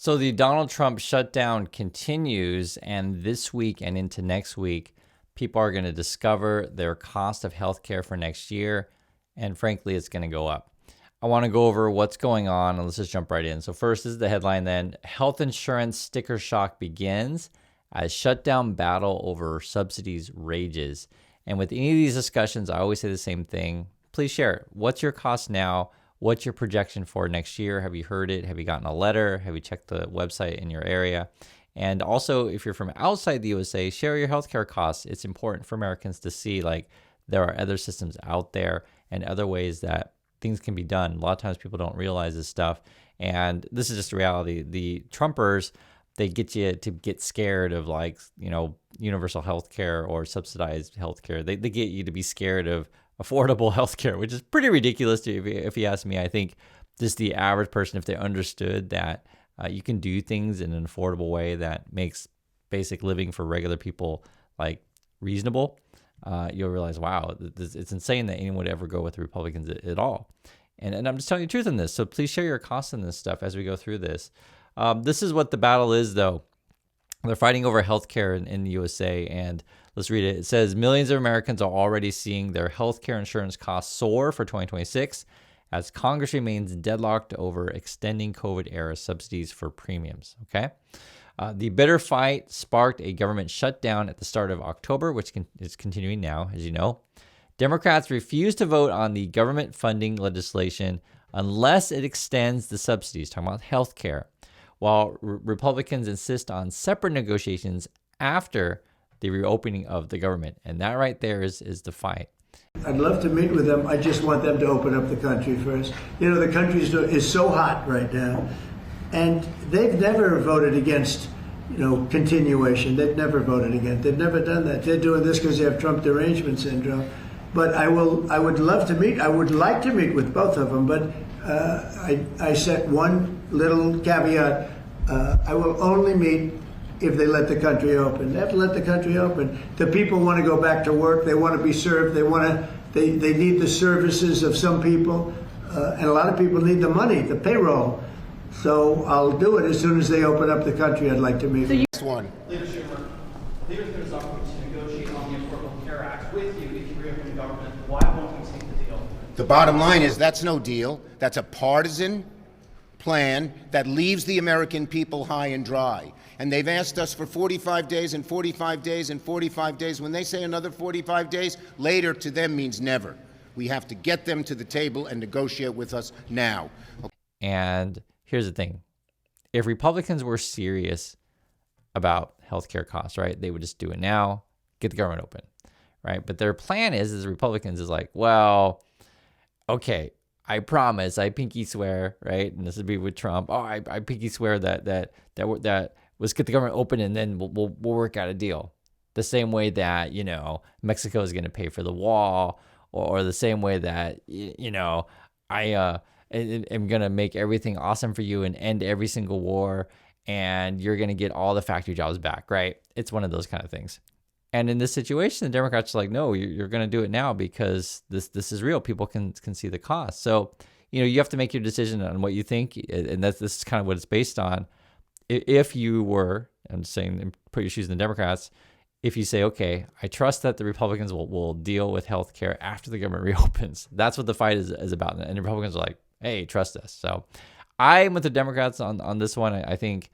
So the Donald Trump shutdown continues, and this week and into next week, people are going to discover their cost of healthcare for next year, and frankly, it's going to go up. I want to go over what's going on, and let's just jump right in. So first, this is the headline then. Health insurance sticker shock begins as shutdown battle over subsidies rages. And with any of these discussions, I always say the same thing. Please share it. What's your cost now? What's your projection for next year? Have you heard it? Have you gotten a letter? Have you checked the website in your area? And also, if you're from outside the USA, share your healthcare costs. It's important for Americans to see like there are other systems out there and other ways that things can be done. A lot of times people don't realize this stuff. And this is just a reality. The Trumpers, they get you to get scared of like, universal healthcare or subsidized healthcare. They get you to be scared of affordable healthcare, which is pretty ridiculous if you ask me. I think just the average person, if they understood that you can do things in an affordable way that makes basic living for regular people like reasonable, you'll realize, wow, it's insane that anyone would ever go with the Republicans at all. And I'm just telling you the truth in this. So please share your costs in this stuff as we go through this. This is what the battle is, though. They're fighting over healthcare in the USA, and let's read it. It says millions of Americans are already seeing their healthcare insurance costs soar for 2026 as Congress remains deadlocked over extending COVID-era subsidies for premiums. Okay, the bitter fight sparked a government shutdown at the start of October, which is continuing now, as you know. Democrats refuse to vote on the government funding legislation unless it extends the subsidies, talking about healthcare, while Republicans insist on separate negotiations after the reopening of the government. And that right there is the fight. I'd love to meet with them. I just want them to open up the country first. The country is so hot right now, and they've never voted against, continuation. They've never voted against. They've never done that. They're doing this because they have Trump derangement syndrome. But I would love to meet. I would like to meet with both of them, but I set one little caveat. I will only meet if they let the country open. They have to let the country open. The people want to go back to work. They want to be served. They need the services of some people, and a lot of people need the money, the payroll. So I'll do it as soon as they open up the country. I'd like to meet. Next one. Leader is offering to negotiate on the Affordable Care Act with you if you reopen the government. Why won't you take the deal? The bottom line is that's no deal. That's a partisan plan that leaves the American people high and dry. And they've asked us for 45 days and 45 days and 45 days. When they say another 45 days, later to them means never. We have to get them to the table and negotiate with us now. And here's the thing. If Republicans were serious about healthcare costs, right, they would just do it now, get the government open, right? But their plan is Republicans is like, well, okay, I promise, I pinky swear, right? And this would be with Trump. Oh, I pinky swear that let's get the government open and then we'll work out a deal. The same way that, Mexico is going to pay for the wall, or the same way that, I am going to make everything awesome for you and end every single war, and you're going to get all the factory jobs back, right? It's one of those kind of things. And in this situation, the Democrats are like, no, you're going to do it now because this is real. People can see the cost. So, you have to make your decision on what you think, and this is kind of what it's based on. If you were, I'm just saying, put your shoes in the Democrats, if you say, okay, I trust that the Republicans will deal with health care after the government reopens. That's what the fight is about. And the Republicans are like, hey, trust us. So I'm with the Democrats on this one. I think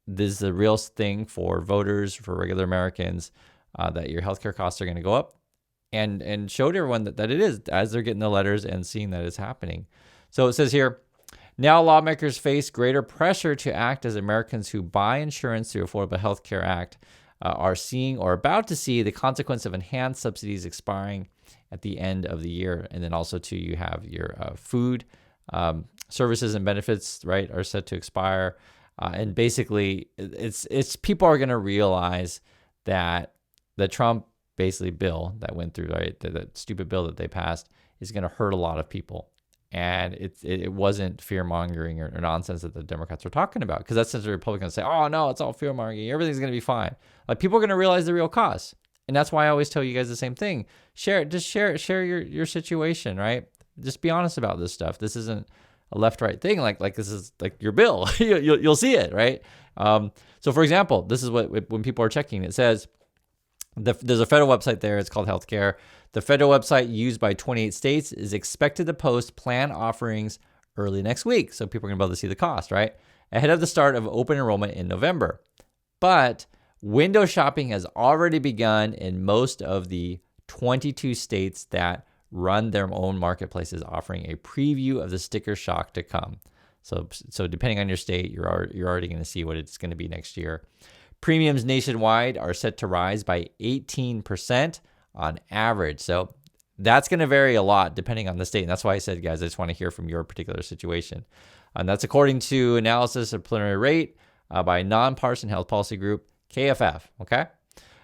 this is a real thing for voters, for regular Americans, that your healthcare costs are going to go up, and show to everyone that it is, as they're getting the letters and seeing that it's happening. So it says here, now lawmakers face greater pressure to act as Americans who buy insurance through Affordable Health Care Act are seeing or about to see the consequence of enhanced subsidies expiring at the end of the year. And then also, too, you have your food services and benefits, right, are set to expire. And basically, it's people are going to realize that the Trump basically bill that went through, right, that stupid bill that they passed, is going to hurt a lot of people. And it wasn't fear-mongering or nonsense that the Democrats were talking about, because that's since the Republicans say, oh, no, it's all fear-mongering. Everything's going to be fine. Like, people are going to realize the real costs. And that's why I always tell you guys the same thing. Share your situation, right? Just be honest about this stuff. This isn't a left-right thing. Like this is like your bill. You'll see it, right? So for example, this is what when people are checking, it says there's a federal website there. It's called Healthcare. The federal website used by 28 states is expected to post plan offerings early next week. So people are going to be able to see the cost, right? Ahead of the start of open enrollment in November. But window shopping has already begun in most of the 22 states that run their own marketplaces, offering a preview of the sticker shock to come. So depending on your state, you're already going to see what it's going to be next year. Premiums nationwide are set to rise by 18% on average. So that's going to vary a lot depending on the state. And that's why I said, guys, I just want to hear from your particular situation. And that's according to analysis of preliminary rate by Nonpartisan Health Policy Group, KFF. Okay.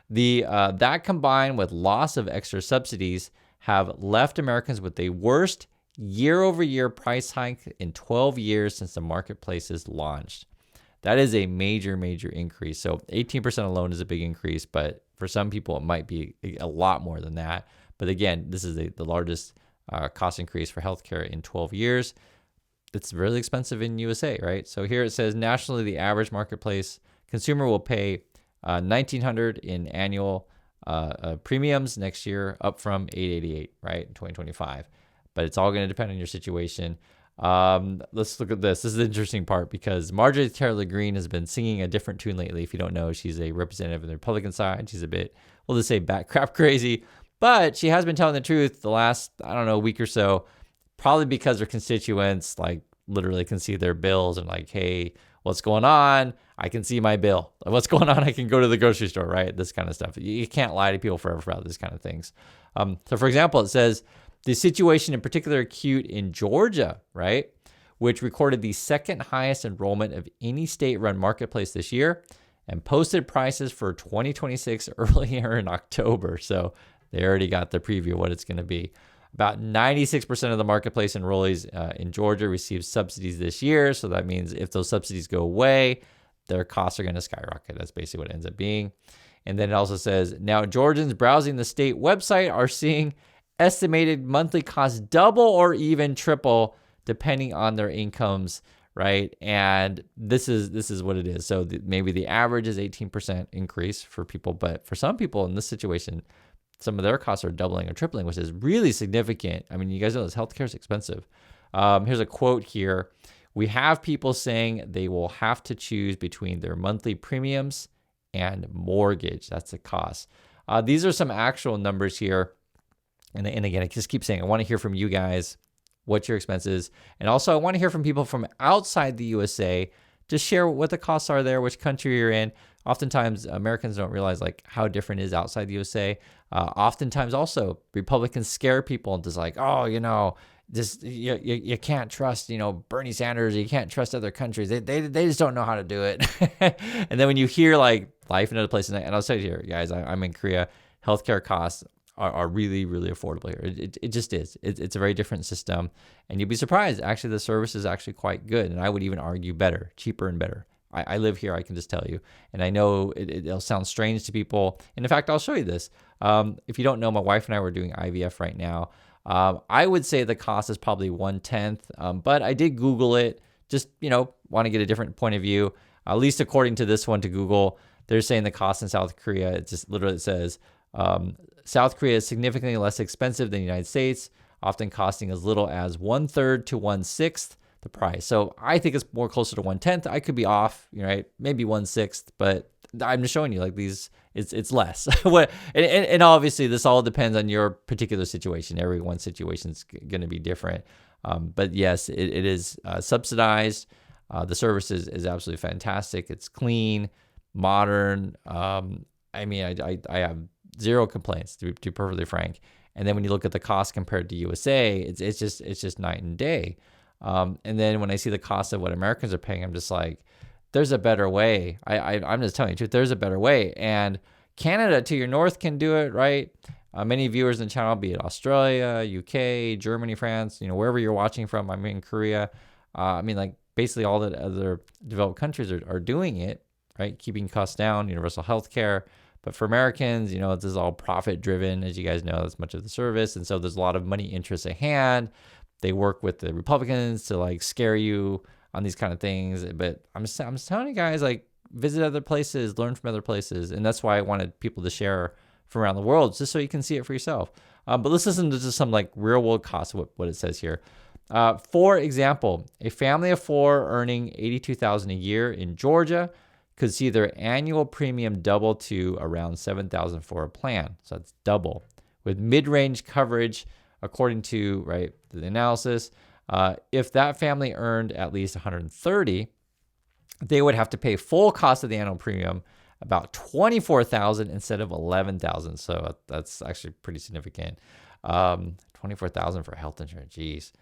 That combined with loss of extra subsidies have left Americans with the worst year-over-year price hike in 12 years since the marketplaces launched. That is a major, major increase. So 18% alone is a big increase, but for some people, it might be a lot more than that. But again, this is the largest cost increase for healthcare in 12 years. It's really expensive in USA, right? So here it says nationally, the average marketplace consumer will pay $1,900 in annual premiums next year, up from $888, right, in 2025. But it's all going to depend on your situation. Let's look at this. This is the interesting part because Marjorie Taylor Greene has been singing a different tune lately. If you don't know, she's a representative of the Republican side. She's a bit, we'll just say, bat crap crazy. But she has been telling the truth the last, week or so, probably because her constituents, like, literally can see their bills and like, hey, what's going on? I can see my bill. What's going on? I can go to the grocery store, right? This kind of stuff. You can't lie to people forever about this kind of things. So for example, it says the situation in particular acute in Georgia, right? Which recorded the second highest enrollment of any state-run marketplace this year and posted prices for 2026 earlier in October. So they already got the preview of what it's going to be. About 96% of the marketplace enrollees in Georgia received subsidies this year. So that means if those subsidies go away, their costs are going to skyrocket. That's basically what it ends up being. And then it also says, now Georgians browsing the state website are seeing estimated monthly costs double or even triple depending on their incomes, right? And this is what it is. So maybe the average is 18% increase for people, but for some people in this situation, some of their costs are doubling or tripling, which is really significant. I mean, you guys know this healthcare is expensive. Here's a quote here. We have people saying they will have to choose between their monthly premiums and mortgage. That's the cost. These are some actual numbers here. And again, I just keep saying, I want to hear from you guys, what's your expenses? And also I want to hear from people from outside the USA. Just share what the costs are there, which country you're in. Oftentimes, Americans don't realize like how different it is outside the USA. Oftentimes also, Republicans scare people and just like, oh, just you can't trust, Bernie Sanders. You can't trust other countries. They just don't know how to do it. And then when you hear like life in other places, and I'll tell you here, guys, I'm in Korea. Healthcare costs are really, really affordable here. It just is. It's a very different system. And you'd be surprised. Actually, the service is actually quite good. And I would even argue better, cheaper and better. I live here, I can just tell you. And I know it'll sound strange to people. And in fact, I'll show you this. If you don't know, my wife and I were doing IVF right now. I would say the cost is probably 1/10. But I did Google it. Just, want to get a different point of view. At least according to this one to Google, they're saying the cost in South Korea, it just literally says, South Korea is significantly less expensive than the United States, often costing as little as 1/3 to 1/6 the price. So I think it's more closer to 1/10. I could be off, right? Maybe 1/6, but I'm just showing you like these, it's less. and obviously this all depends on your particular situation. Everyone's situation is going to be different. But yes, it is subsidized. The service is absolutely fantastic. It's clean, modern. I have zero complaints to be perfectly frank. And then when you look at the cost compared to USA, it's just night and day. And then when I see the cost of what Americans are paying, I'm just like, there's a better way. I'm just telling you the truth. There's a better way. And Canada to your north can do it, right? Many viewers in the channel, be it Australia, UK, Germany, France, wherever you're watching from. I'm in Korea. Basically all the other developed countries are doing it, right? Keeping costs down, universal health care. But for Americans, this is all profit driven, as you guys know, that's much of the service. And so there's a lot of money interest at hand. they work with the Republicans to like scare you on these kind of things. But I'm just telling you guys, like, visit other places, learn from other places. And that's why I wanted people to share from around the world, just so you can see it for yourself. But let's listen to just some like real world costs of what it says here. For example, a family of 4 earning $82,000 a year in Georgia could see their annual premium double to around $7,000 for a plan. So that's double. With mid-range coverage, according to the analysis, if that family earned at least 130, they would have to pay full cost of the annual premium, about $24,000 instead of $11,000. So that's actually pretty significant. $24,000 for health insurance. Jeez.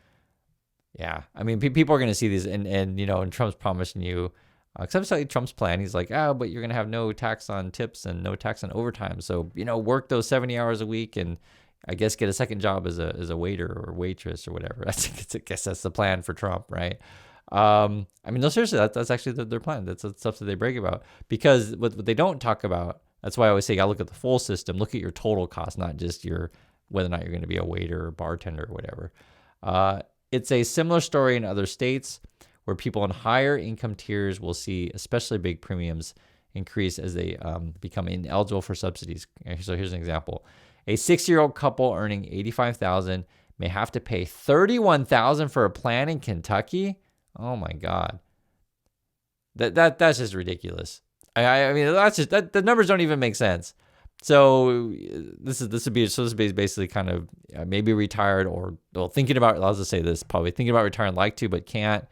Yeah. I mean, people are going to see these, and Trump's promising you, except like Trump's plan, he's like, oh, but you're going to have no tax on tips and no tax on overtime. So, work those 70 hours a week and I guess get a second job as a waiter or waitress or whatever. I guess that's the plan for Trump, right? I mean, no, seriously, that's actually their plan. That's the stuff that they brag about, because what they don't talk about, that's why I always say, you gotta look at the full system, look at your total cost, not just whether or not you're going to be a waiter or bartender or whatever. It's a similar story in other states where people in higher income tiers will see especially big premiums increase as they become ineligible for subsidies. So here's an example. A 6-year-old couple earning $85,000 may have to pay $31,000 for a plan in Kentucky. Oh my God. That's just ridiculous. I mean, that's just the numbers don't even make sense. So this is basically kind of maybe retired or thinking about, I'll just say this, probably thinking about retiring, like to, but can't.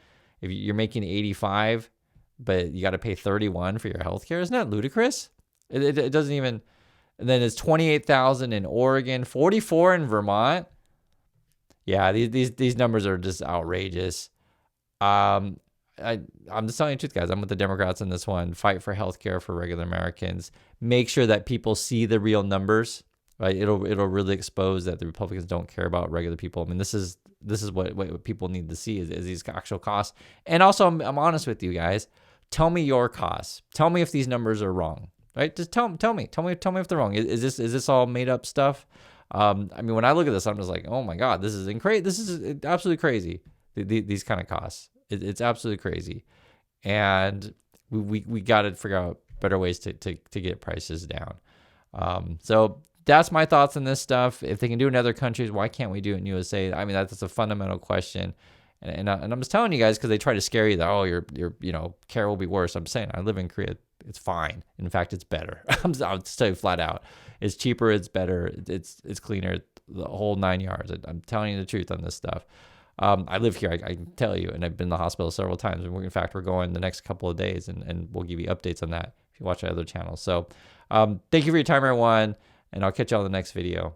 If you're making 85, but you got to pay 31 for your healthcare, isn't that ludicrous? It doesn't even. And then it's 28,000 in Oregon, 44 in Vermont. Yeah, these numbers are just outrageous. I'm just telling you the truth, guys. I'm with the Democrats on this one. Fight for healthcare for regular Americans. Make sure that people see the real numbers. Right? It'll really expose that the Republicans don't care about regular people. I mean, this is what people need to see is these actual costs. And also, I'm honest with you guys. Tell me your costs. Tell me if these numbers are wrong. Right? Just tell me if they're wrong. Is this all made up stuff? I mean, when I look at this, I'm just like, oh my God, this is incredible. This is absolutely crazy. These kind of costs. It's absolutely crazy, and we got to figure out better ways to get prices down. So that's my thoughts on this stuff. If they can do it in other countries, why can't we do it in USA? I mean, that's a fundamental question. And I'm just telling you guys, because they try to scare you that, oh, your care will be worse. I'm saying I live in Korea. It's fine. In fact, it's better. I'll just tell you flat out. It's cheaper. It's better. It's cleaner. The whole 9 yards. I'm telling you the truth on this stuff. I live here. I can tell you, and I've been to the hospital several times. And in fact, we're going the next couple of days, and we'll give you updates on that if you watch our other channels. So thank you for your time, everyone, and I'll catch you on the next video.